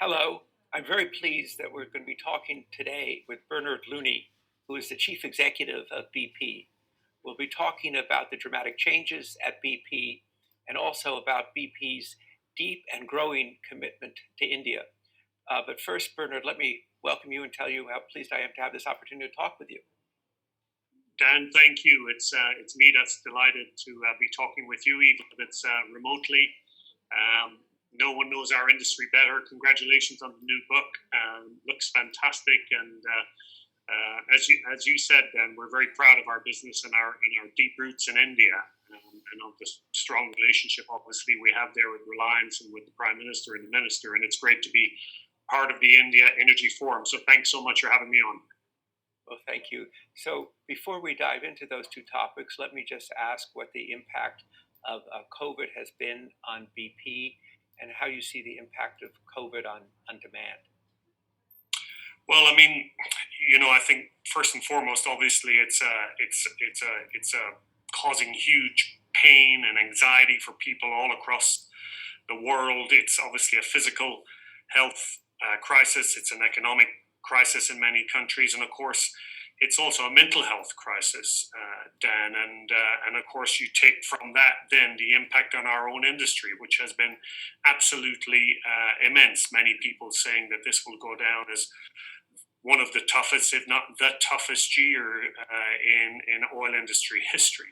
Hello. I'm very pleased that we're going to be talking today with Bernard Looney, who is the chief executive of BP. We'll be talking about the dramatic changes at BP and also about BP's deep and growing commitment to India. But first, Bernard, let me welcome you and tell you how pleased I am to have this opportunity to talk with you. Dan, thank you. It's me that's delighted to be talking with you, even if it's remotely. No one knows our industry better. Congratulations on the new book. Looks fantastic, and as you said, Dan, we're very proud of our business and our deep roots in India, and of the strong relationship, obviously, we have there with Reliance and with the Prime Minister and the Minister. And it's great to be part of the India Energy Forum. So thanks so much for having me on. Well, thank you. So before we dive into those two topics, let me just ask what the impact of COVID has been on BP and how you see the impact of COVID on demand. Well, I mean, I think first and foremost, obviously, it's causing huge pain and anxiety for people all across the world. It's obviously a physical health crisis. It's an economic crisis in many countries, and of course, it's also a mental health crisis, Dan. And of course, you take from that then the impact on our own industry, which has been absolutely immense. Many people saying that this will go down as one of the toughest, if not the toughest year in oil industry history.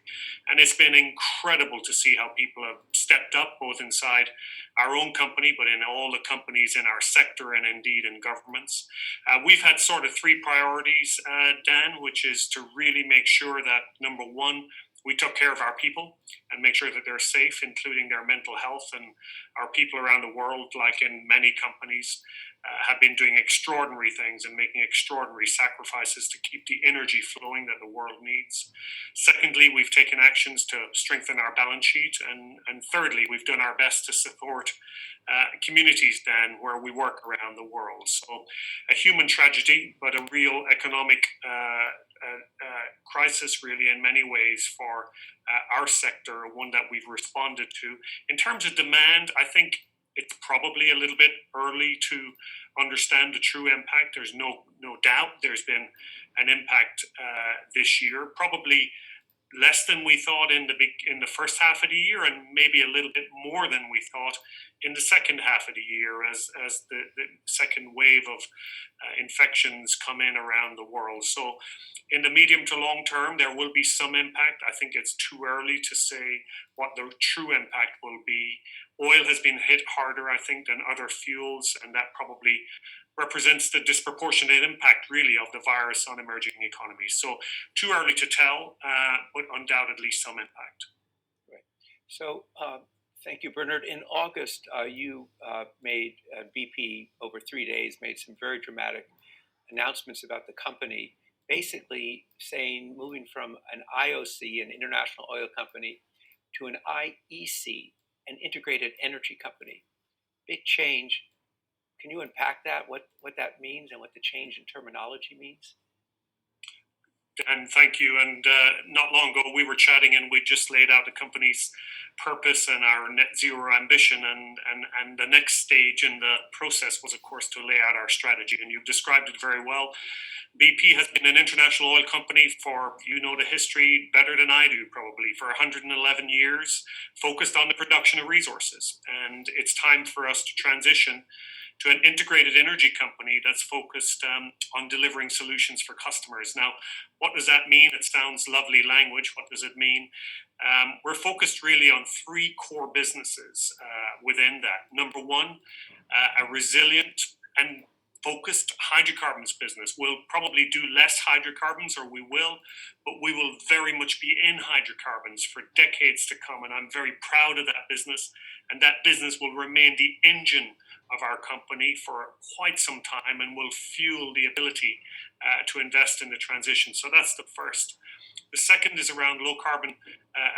And it's been incredible to see how people have stepped up, both inside our own company, but in all the companies in our sector and indeed in governments. We've had sort of three priorities, Dan, which is to really make sure that, number one, we took care of our people and make sure that they're safe, including their mental health. And our people around the world, like in many companies, have been doing extraordinary things and making extraordinary sacrifices to keep the energy flowing that the world needs. Secondly, we've taken actions to strengthen our balance sheet. And thirdly, we've done our best to support communities, Dan, where we work around the world. So a human tragedy, but a real economic crisis, really, in many ways for our sector, one that we've responded to. In terms of demand, I think it's probably a little bit early to understand the true impact. There's no doubt there's been an impact this year, probably less than we thought in the first half of the year, and maybe a little bit more than we thought in the second half of the year, as the second wave of infections come in around the world. So in the medium to long term, there will be some impact. I think it's too early to say what the true impact will be. Oil has been hit harder, I think, than other fuels, and that probably represents the disproportionate impact, really, of the virus on emerging economies. So too early to tell, but undoubtedly some impact. Right. So thank you, Bernard. In August, you made BP over 3 days, made some very dramatic announcements about the company, basically saying moving from an IOC, an international oil company, to an IEC, an integrated energy company. Big change. Can you unpack that, what that means and what the change in terminology means? And thank you. And not long ago, we were chatting and we just laid out the company's purpose and our net zero ambition. And the next stage in the process was, of course, to lay out our strategy. And you've described it very well. BP has been an international oil company for, the history better than I do, probably, for 111 years, focused on the production of resources. And it's time for us to transition to an integrated energy company that's focused on delivering solutions for customers. Now, what does that mean? It sounds lovely language. What does it mean? We're focused really on three core businesses within that. Number one, a resilient and focused hydrocarbons business. We'll probably do less hydrocarbons, or we will, but we will very much be in hydrocarbons for decades to come. And I'm very proud of that business. And that business will remain the engine of our company for quite some time and will fuel the ability to invest in the transition. So that's the first. The second is around low carbon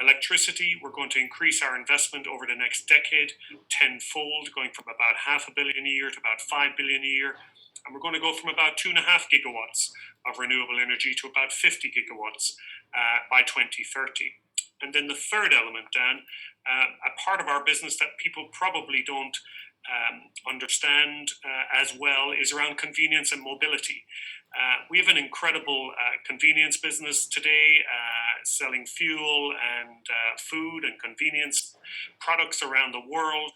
electricity. We're going to increase our investment over the next decade tenfold, going from about $500 million a year to about $5 billion a year. And we're going to go from about 2.5 gigawatts of renewable energy to about 50 gigawatts by 2030. And then the third element, Dan, a part of our business that people probably don't understand as well is around convenience and mobility. We have an incredible convenience business today, selling fuel and food and convenience products around the world.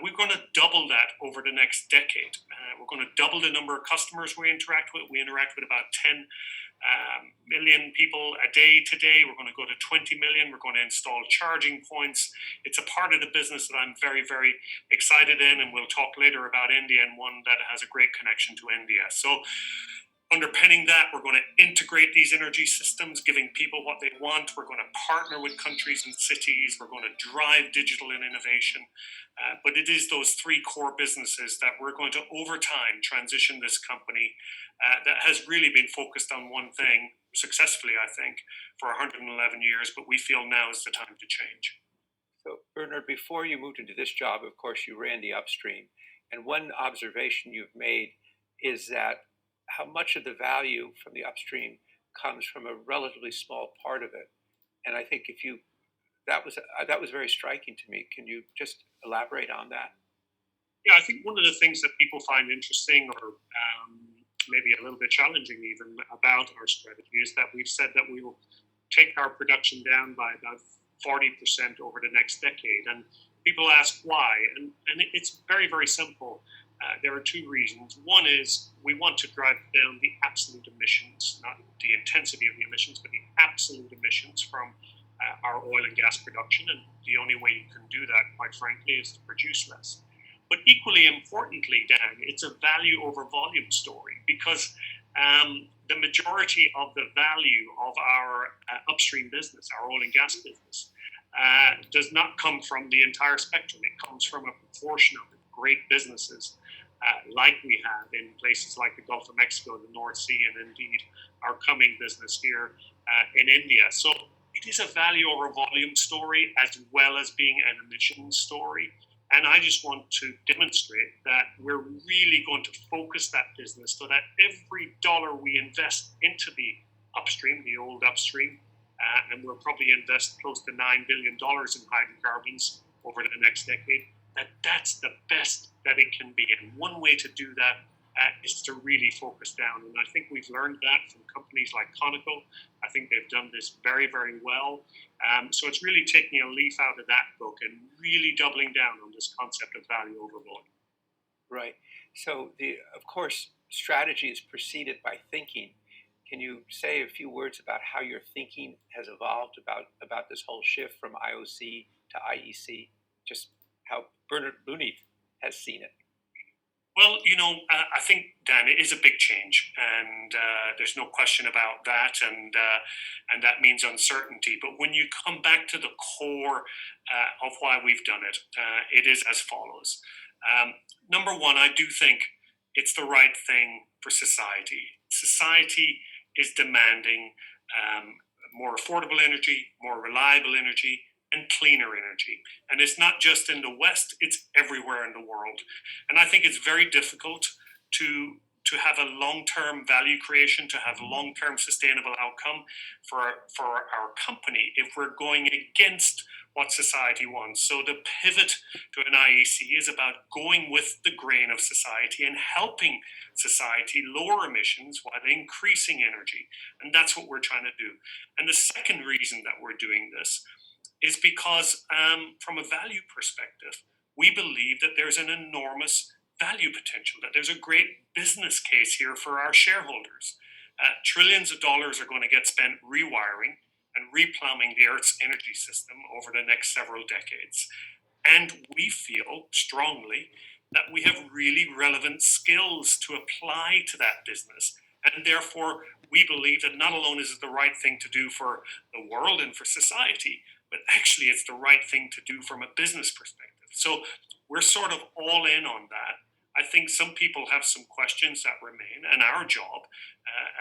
We're going to double that over the next decade. We're going to double the number of customers we interact with. We interact with about 10 million people a day today. We're going to go to 20 million. We're going to install charging points. It's a part of the business that I'm very, very excited in, and we'll talk later about India, and one that has a great connection to India. So underpinning that, we're going to integrate these energy systems, giving people what they want. We're going to partner with countries and cities. We're going to drive digital and innovation. But it is those three core businesses that we're going to, over time, transition this company that has really been focused on one thing successfully, I think, for 111 years. But we feel now is the time to change. So, Bernard, before you moved into this job, of course, you ran the upstream. And one observation you've made is that how much of the value from the upstream comes from a relatively small part of it. And I think if you that was very striking to me. Can you just elaborate on that? Yeah, I think one of the things that people find interesting, or maybe a little bit challenging even, about our strategy is that we've said that we will take our production down by about 40% over the next decade. And people ask why. And it's very, very simple. There are two reasons. One is we want to drive down the absolute emissions, not the intensity of the emissions, but the absolute emissions from our oil and gas production. And the only way you can do that, quite frankly, is to produce less. But equally importantly, Dan, it's a value over volume story, because the majority of the value of our upstream business, our oil and gas business, does not come from the entire spectrum. It comes from a proportion of great businesses like we have in places like the Gulf of Mexico, the North Sea, and indeed our coming business here in India. So it is a value over volume story as well as being an emissions story. And I just want to demonstrate that we're really going to focus that business so that every dollar we invest into the upstream, the old upstream, and we'll probably invest close to $9 billion in hydrocarbons over the next decade, that's the best that it can be. And one way to do that is to really focus down. And I think we've learned that from companies like Conoco. I think they've done this very, very well. So it's really taking a leaf out of that book and really doubling down on this concept of value over volume. Right. So, of course, strategy is preceded by thinking. Can you say a few words about how your thinking has evolved about this whole shift from IOC to IEC? Just how Bernard Looney has seen it. Well, I think, Dan, it is a big change, and there's no question about that, and that means uncertainty. But when you come back to the core of why we've done it, it is as follows. Number one, I do think it's the right thing for society. Society is demanding more affordable energy, more reliable energy, and cleaner energy. And it's not just in the West, it's everywhere in the world. And I think it's very difficult to have a long-term value creation, to have long-term sustainable outcome for our company if we're going against what society wants. So the pivot to an IEC is about going with the grain of society and helping society lower emissions while increasing energy. And that's what we're trying to do. And the second reason that we're doing this is because from a value perspective, we believe that there's an enormous value potential, that there's a great business case here for our shareholders. Trillions of dollars are going to get spent rewiring and replumbing the Earth's energy system over the next several decades. And we feel strongly that we have really relevant skills to apply to that business. And therefore, we believe that not alone is it the right thing to do for the world and for society, but actually it's the right thing to do from a business perspective. So we're sort of all in on that. I think some people have some questions that remain, and our job,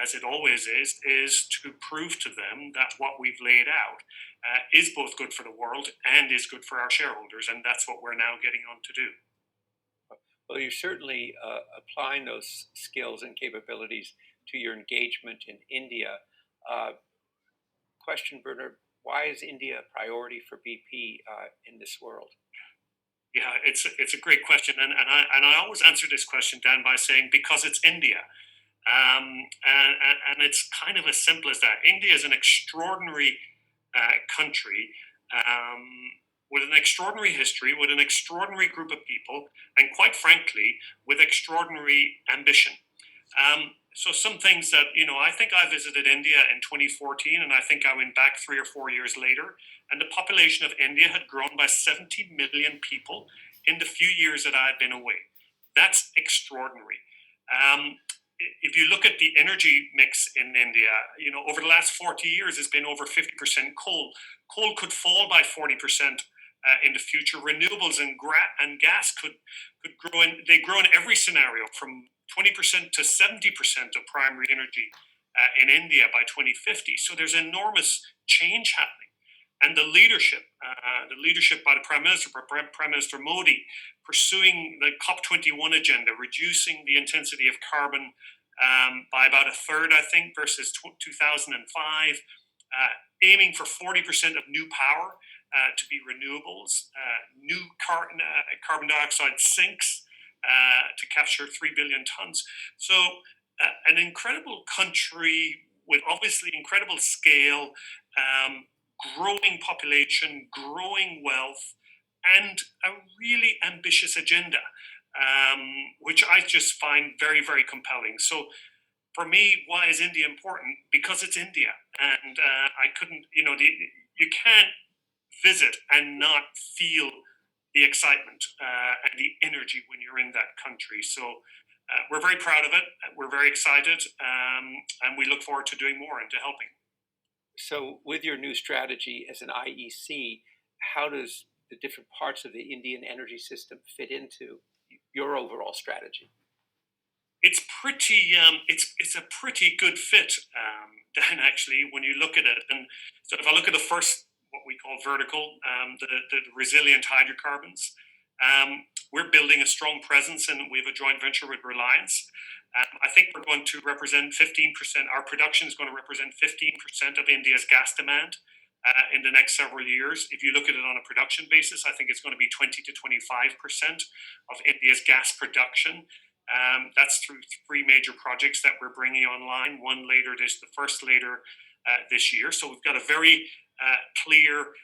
as it always is to prove to them that what we've laid out is both good for the world and is good for our shareholders, and that's what we're now getting on to do. Well, you're certainly applying those skills and capabilities to your engagement in India. Question, Bernard, why is India a priority for BP in this world? Yeah, it's a great question, and I always answer this question, Dan, by saying because it's India, and it's kind of as simple as that. India is an extraordinary country um, with an extraordinary history, with an extraordinary group of people, and quite frankly, with extraordinary ambition. So some things that I think I visited India in 2014, and I think I went back 3 or 4 years later, and the population of India had grown by 70 million people in the few years that I had been away. That's extraordinary. Um, if you look at the energy mix in India, over the last 40 years, it's been over 50% coal. Coal could fall by 40% in the future. Renewables and gas could grow in. They grow in every scenario, from 20% to 70% of primary energy in India by 2050. So there's enormous change happening, and the leadership by the Prime Minister Modi, pursuing the COP21 agenda, reducing the intensity of carbon by about a third, I think, versus 2005, aiming for 40% of new power to be renewables, new carbon dioxide sinks to capture 3 billion tons. So, an incredible country with obviously incredible scale, growing population, growing wealth, and a really ambitious agenda, which I just find very, very compelling. So, for me, why is India important? Because it's India, and I couldn't, you can't visit and not feel the excitement and the energy when you're in that country. So we're very proud of it. We're very excited, and we look forward to doing more and to helping. So, with your new strategy as an IEC, how does the different parts of the Indian energy system fit into your overall strategy? It's pretty. It's a pretty good fit, Dan. Actually, when you look at it, and so if I look at the first, what we call vertical, the resilient hydrocarbons, we're building a strong presence, and we have a joint venture with Reliance. I think we're going to represent 15%. Our production is going to represent 15% of India's gas demand in the next several years. If you look at it on a production basis, I think it's going to be 20 to 25% of India's gas production. That's through three major projects that we're bringing online. The first later this year. So we've got a very clear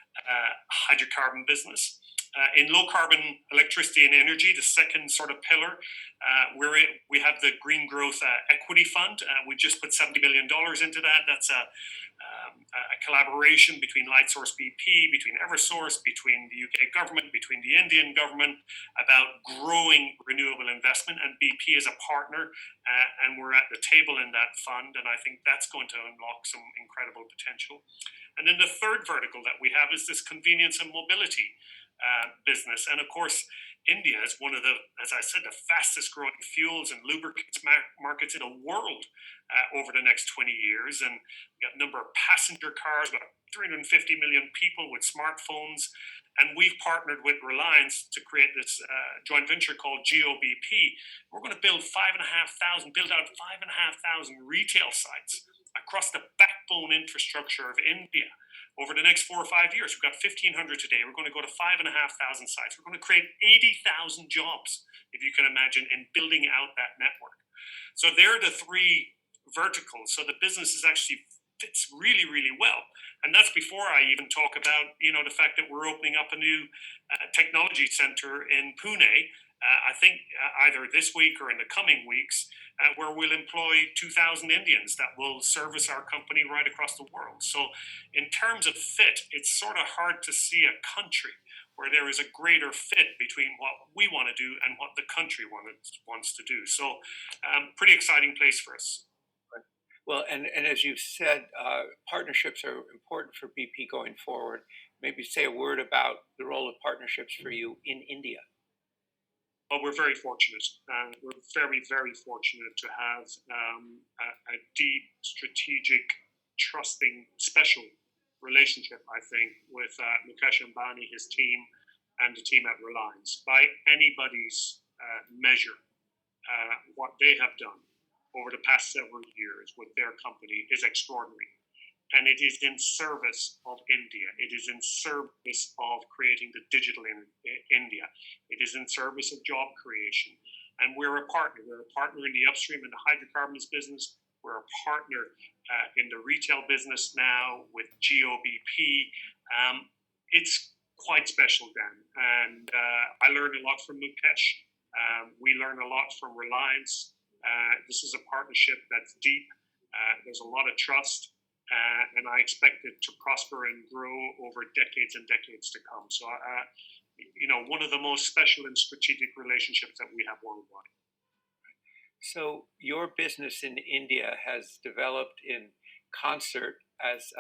hydrocarbon business. In low carbon electricity and energy, the second sort of pillar, we have the Green Growth Equity Fund. We just put $70 million into that. That's a collaboration between Lightsource BP, between Eversource, between the UK government, between the Indian government, about growing renewable investment. And BP is a partner, and we're at the table in that fund. And I think that's going to unlock some incredible potential. And then the third vertical that we have is this convenience and mobility business. And of course, India is one of the, as I said, the fastest growing fuels and lubricants markets in the world over the next 20 years. And we got a number of passenger cars, about 350 million people with smartphones. And we've partnered with Reliance to create this joint venture called GOBP. We're going to build out 5,500 retail sites across the backbone infrastructure of India. Over the next 4 or 5 years, we've got 1,500 today. We're going to go to 5,500 sites. We're going to create 80,000 jobs, if you can imagine, in building out that network. So they're the three verticals. So the business actually fits really, really well. And that's before I even talk about, the fact that we're opening up a new technology center in Pune. I think either this week or in the coming weeks, where we'll employ 2,000 Indians that will service our company right across the world. So, in terms of fit, it's sort of hard to see a country where there is a greater fit between what we want to do and what the country wants to do. So, pretty exciting place for us. Well, and as you've said, partnerships are important for BP going forward. Maybe say a word about the role of partnerships for you in India. Well, we're very fortunate. We're very, very fortunate to have a deep, strategic, trusting, special relationship, I think, with Mukesh Ambani, his team, and the team at Reliance. By anybody's measure, what they have done over the past several years with their company is extraordinary. and it is in service of India. It is in service of creating the digital in India. It is in service of job creation. And we're a partner. We're a partner in the upstream and the hydrocarbons business. We're a partner in the retail business now with GOBP. It's quite special, Dan. And I learned a lot from Mukesh. We learn a lot from Reliance. This is a partnership that's deep. There's a lot of trust. And I expect it to prosper and grow over decades and decades to come. So, one of the most special and strategic relationships that we have worldwide. So your business in India has developed in concert as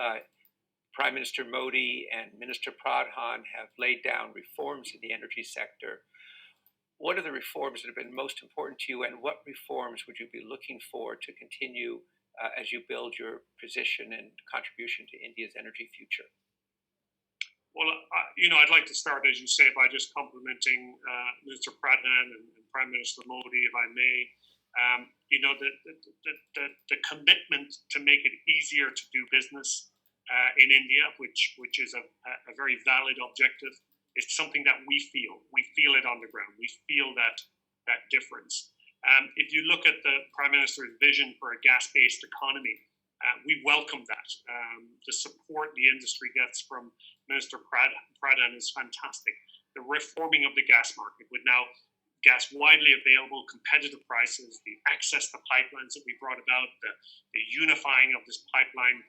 Prime Minister Modi and Minister Pradhan have laid down reforms in the energy sector. What are the reforms that have been most important to you, and what reforms would you be looking for to continue as you build your position and contribution to India's energy future? Well, I'd like to start, as you say, by just complimenting Minister Pradhan and Prime Minister Modi, if I may. The commitment to make it easier to do business in India, which is a very valid objective, is something that we feel. We feel it on the ground. We feel that difference. If you look at the Prime Minister's vision for a gas-based economy, we welcome that. The support the industry gets from Minister Pradhan is fantastic. The reforming of the gas market with now gas widely available, competitive prices, the access to pipelines that we brought about, the unifying of this pipeline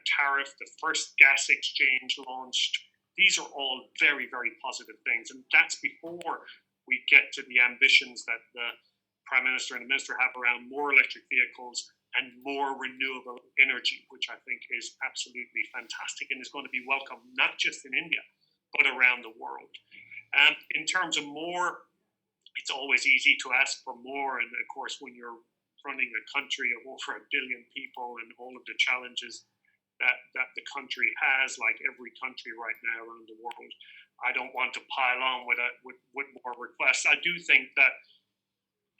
tariff, the first gas exchange launched. These are all very, very positive things. And that's before we get to the ambitions that the Prime Minister and the Minister have around more electric vehicles and more renewable energy, which I think is absolutely fantastic and is going to be welcome, not just in India, but around the world. In terms of more, it's always easy to ask for more. And of course, when you're running a country of over 1 billion people and all of the challenges that the country has, like every country right now around the world, I don't want to pile on with more requests. I do think that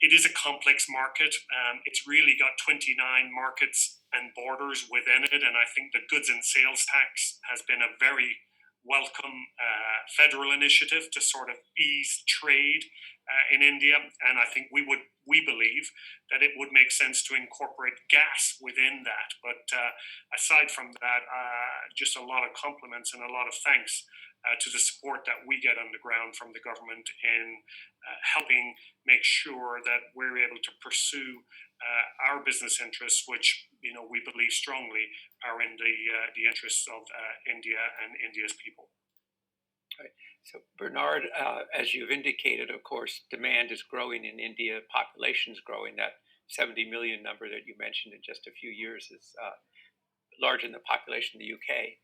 it is a complex market. It's really got 29 markets and borders within it. And I think the goods and sales tax has been a very welcome federal initiative to sort of ease trade in India. And I think we believe that it would make sense to incorporate gas within that. But aside from that, just a lot of compliments and a lot of thanks to the support that we get on the ground from the government in helping make sure that we're able to pursue our business interests, which we believe strongly are in the interests of India and India's people. Right. So, Bernard, as you've indicated, of course, demand is growing in India, population is growing. That 70 million number that you mentioned in just a few years is larger than the population in the UK.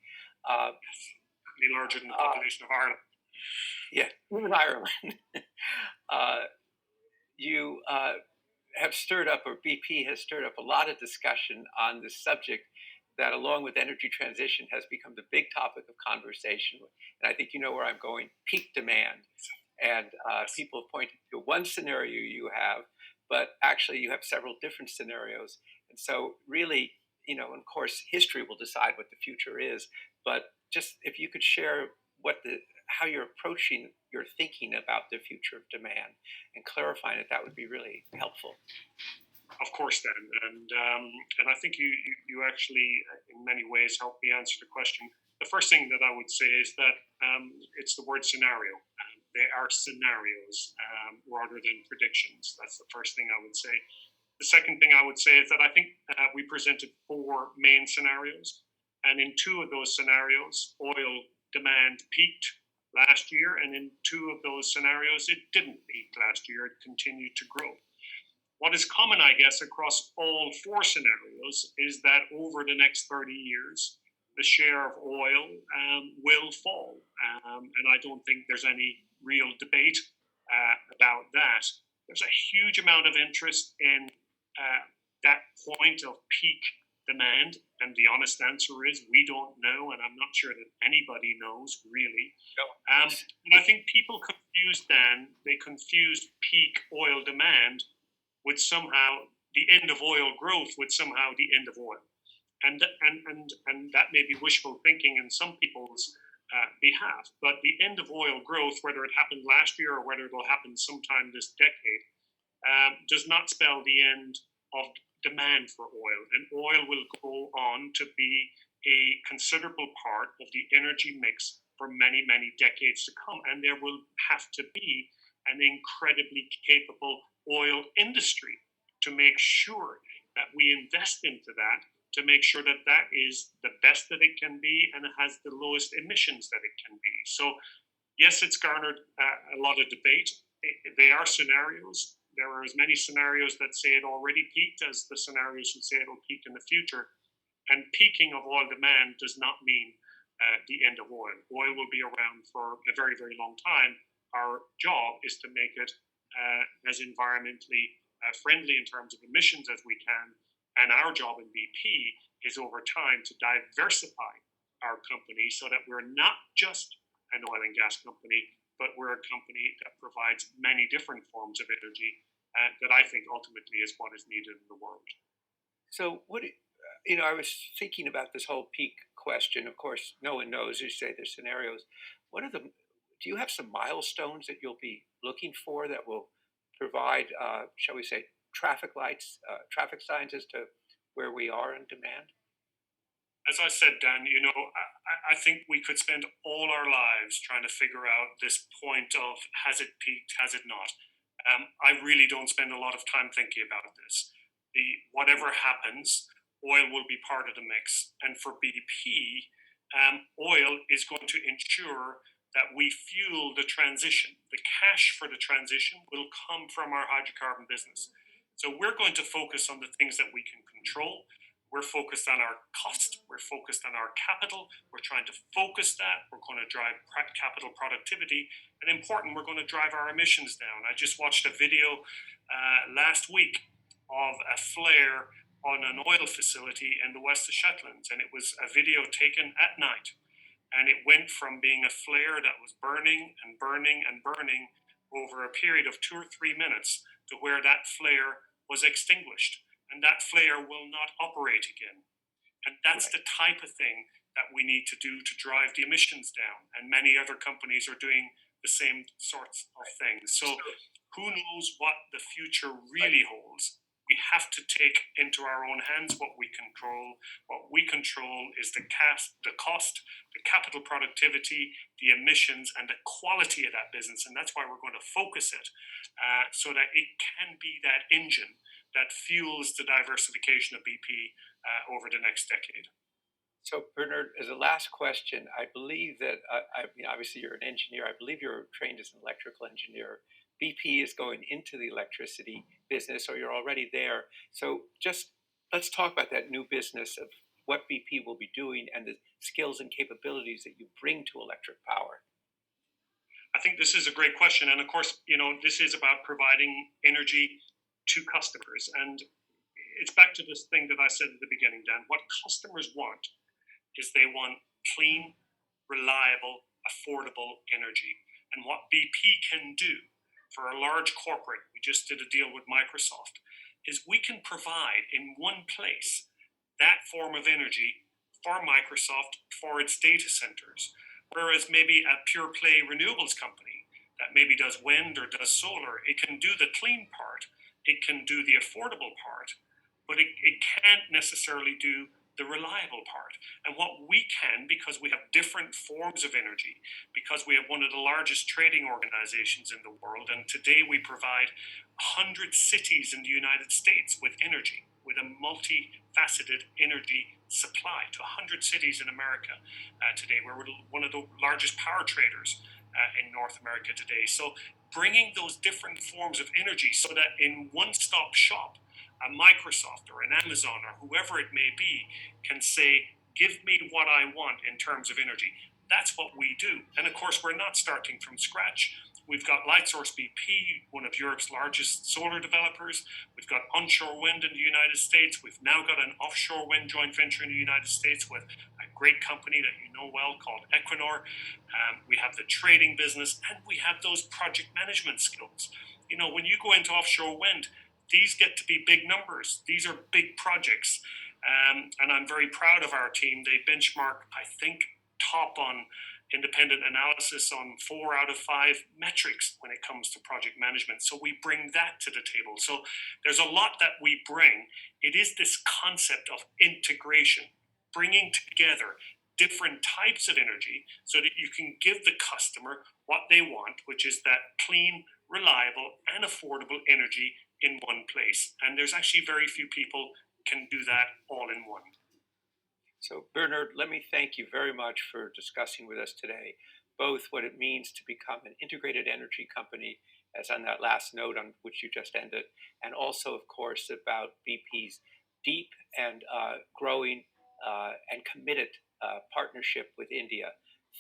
Larger than the population of Ireland. Yeah, even Ireland. You have stirred up, or BP has stirred up, a lot of discussion on this subject that, along with energy transition, has become the big topic of conversation. And I think you know where I'm going: peak demand. And people have pointed to one scenario you have, but actually you have several different scenarios. And so, really, of course, history will decide what the future is. But just if you could share how you're approaching your thinking about the future of demand and clarifying it, that would be really helpful. Of course, Dan, and I think you actually, in many ways, helped me answer the question. The first thing that I would say is that it's the word scenario. They are scenarios rather than predictions. That's the first thing I would say. The second thing I would say is that I think we presented 4 main scenarios. And in 2 of those scenarios, oil demand peaked last year. And in 2 of those scenarios, it didn't peak last year. It continued to grow. What is common, I guess, across all 4 scenarios is that over the next 30 years, the share of oil will fall. And I don't think there's any real debate about that. There's a huge amount of interest in that point of peak demand, and the honest answer is we don't know, and I'm not sure that anybody knows really. No. And I think people confused peak oil demand with somehow the end of oil growth with somehow the end of oil. and that may be wishful thinking in some people's behalf. But the end of oil growth, whether it happened last year or whether it'll happen sometime this decade, does not spell the end of demand for oil. And oil will go on to be a considerable part of the energy mix for many, many decades to come. And there will have to be an incredibly capable oil industry to make sure that we invest into that, to make sure that that is the best that it can be and it has the lowest emissions that it can be. So, yes, it's garnered a lot of debate. They are scenarios. There are as many scenarios that say it already peaked as the scenarios that say it'll peak in the future. And peaking of oil demand does not mean the end of oil. Oil will be around for a very, very long time. Our job is to make it as environmentally friendly in terms of emissions as we can. And our job in BP is over time to diversify our company so that we're not just an oil and gas company, but we're a company that provides many different forms of energy that I think ultimately is what is needed in the world. So I was thinking about this whole peak question. Of course, no one knows. As you say, there's scenarios. What are the? Do you have some milestones that you'll be looking for that will provide, shall we say, traffic lights, traffic signs as to where we are in demand? As I said, Dan, I think we could spend all our lives trying to figure out this point of has it peaked, has it not. I really don't spend a lot of time thinking about this. Whatever happens, oil will be part of the mix, and for BP, oil is going to ensure that we fuel the transition. The cash for the transition will come from our hydrocarbon business. So we're going to focus on the things that we can control. We're focused on our cost. We're focused on our capital. We're trying to focus that. We're going to drive capital productivity. And important, we're going to drive our emissions down. I just watched a video last week of a flare on an oil facility in the West of Shetlands. And it was a video taken at night. And it went from being a flare that was burning and burning and burning over a period of 2 or 3 minutes to where that flare was extinguished. And that flare will not operate again. And that's Right. the type of thing that we need to do to drive the emissions down. And many other companies are doing the same sorts of things. So who knows what the future really holds? We have to take into our own hands what we control. What we control is the cost, the capital productivity, the emissions, and the quality of that business. And that's why we're going to focus it so that it can be that engine that fuels the diversification of BP over the next decade. So, Bernard, as a last question, I believe that I mean, obviously you're an engineer. I believe you're trained as an electrical engineer. BP is going into the electricity business, or you're already there. So, just let's talk about that new business of what BP will be doing and the skills and capabilities that you bring to electric power. I think this is a great question. And of course, this is about providing energy to customers. And it's back to this thing that I said at the beginning, Dan. What customers want is they want clean, reliable, affordable energy. And what BP can do for a large corporate, we just did a deal with Microsoft, is we can provide in one place that form of energy for Microsoft for its data centers. Whereas maybe a pure play renewables company that maybe does wind or does solar, it can do the clean part, it can do the affordable part, but it can't necessarily do the reliable part. And what we can, because we have different forms of energy, because we have one of the largest trading organizations in the world, and today we provide 100 cities in the United States with energy, with a multifaceted energy supply to 100 cities in America today. We're one of the largest power traders in North America today. So bringing those different forms of energy so that in one-stop shop, a Microsoft or an Amazon or whoever it may be can say, give me what I want in terms of energy. That's what we do. And of course, we're not starting from scratch. We've got Lightsource BP, one of Europe's largest solar developers. We've got onshore wind in the United States. We've now got an offshore wind joint venture in the United States with a great company that you know well called Equinor. We have the trading business, and we have those project management skills. When you go into offshore wind, these get to be big numbers. These are big projects. And I'm very proud of our team. They benchmark, I think, top on independent analysis on 4 out of 5 metrics when it comes to project management. So we bring that to the table. So there's a lot that we bring. It is this concept of integration, bringing together different types of energy so that you can give the customer what they want, which is that clean, reliable, and affordable energy in one place. And there's actually very few people can do that all in one. So, Bernard, let me thank you very much for discussing with us today both what it means to become an integrated energy company, as on that last note on which you just ended, and also, of course, about BP's deep and growing and committed partnership with India.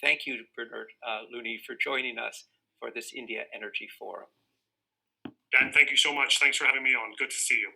Thank you, Bernard Looney, for joining us for this India Energy Forum. Dan, thank you so much. Thanks for having me on. Good to see you.